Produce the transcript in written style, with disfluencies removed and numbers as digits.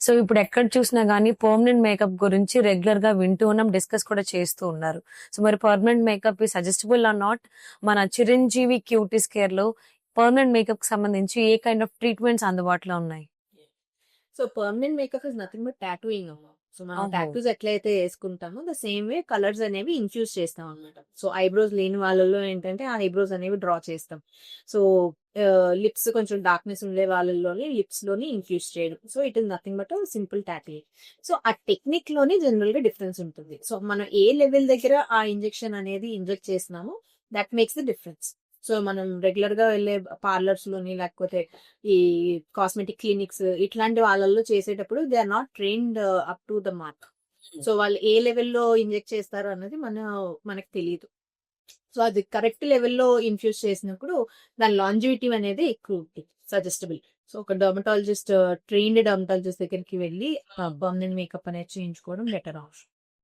So ఇప్పుడు ఎక్కడ చూసినా గానీ పర్మనెంట్ మేకప్ గురించి రెగ్యులర్ గా వింటూ ఉన్నాం, డిస్కస్ కూడా చేస్తూ ఉన్నారు. సో మరి పర్మనెంట్ మేకప్ ఈ సజెస్టబుల్ ఆర్ నాట్? మన చిరంజీవి క్యూటీస్ కేర్ లో పర్మనెంట్ మేకప్ కి సంబంధించి ఏ కైండ్ ఆఫ్ ట్రీట్మెంట్స్ అందుబాటులో ఉన్నాయి? So permanent makeup is nothing but tattooing అమ్మ. సో మనం ఓహో! టాటూస్ ఎట్లయితే వేసుకుంటామో ద సేమ్ వే కలర్స్ అనేవి ఇన్ఫ్యూజ్ చేస్తాం అనమాట. సో ఐబ్రోస్ లేని వాళ్ళలో ఏంటంటే ఆ ఐబ్రోస్ అనేవి డ్రా చేస్తాం. సో లిప్స్ కొంచెం డార్క్నెస్ ఉండే వాళ్ళలోని లిప్స్ లోని ఇన్ఫ్యూజ్ చేయడం. So it is nothing but simple tattooing. So ఆ టెక్నిక్ లోని జనరల్ గా డిఫరెన్స్ ఉంటుంది. సో మనం ఏ లెవెల్ దగ్గర ఆ ఇంజెక్షన్ అనేది ఇంజెక్ట్ చేసినామో that makes the difference. So మనం రెగ్యులర్ గా వెళ్ళే పార్లర్స్ లోని లేకపోతే ఈ కాస్మెటిక్ క్లినిక్స్ ఇట్లాంటి వాళ్ళల్లో చేసేటప్పుడు they are not trained up to the mark. So వాళ్ళు ఏ లెవెల్లో ఇంజెక్ట్ చేస్తారు అన్నది మనకు తెలియదు. సో అది కరెక్ట్ లెవెల్లో ఇన్ఫ్యూజ్ చేసినప్పుడు దాని లాంజివిటీ అనేది ఎక్కువ ఉంటుంది, సజెస్టబుల్. సో ఒక డర్మటాలజిస్ట్, ట్రైన్డ్ డర్మటాలజిస్ట్ దగ్గరికి వెళ్ళి పర్మనెంట్ మేకప్ అనేది చేయించుకోవడం బెటర్ ఆప్షన్.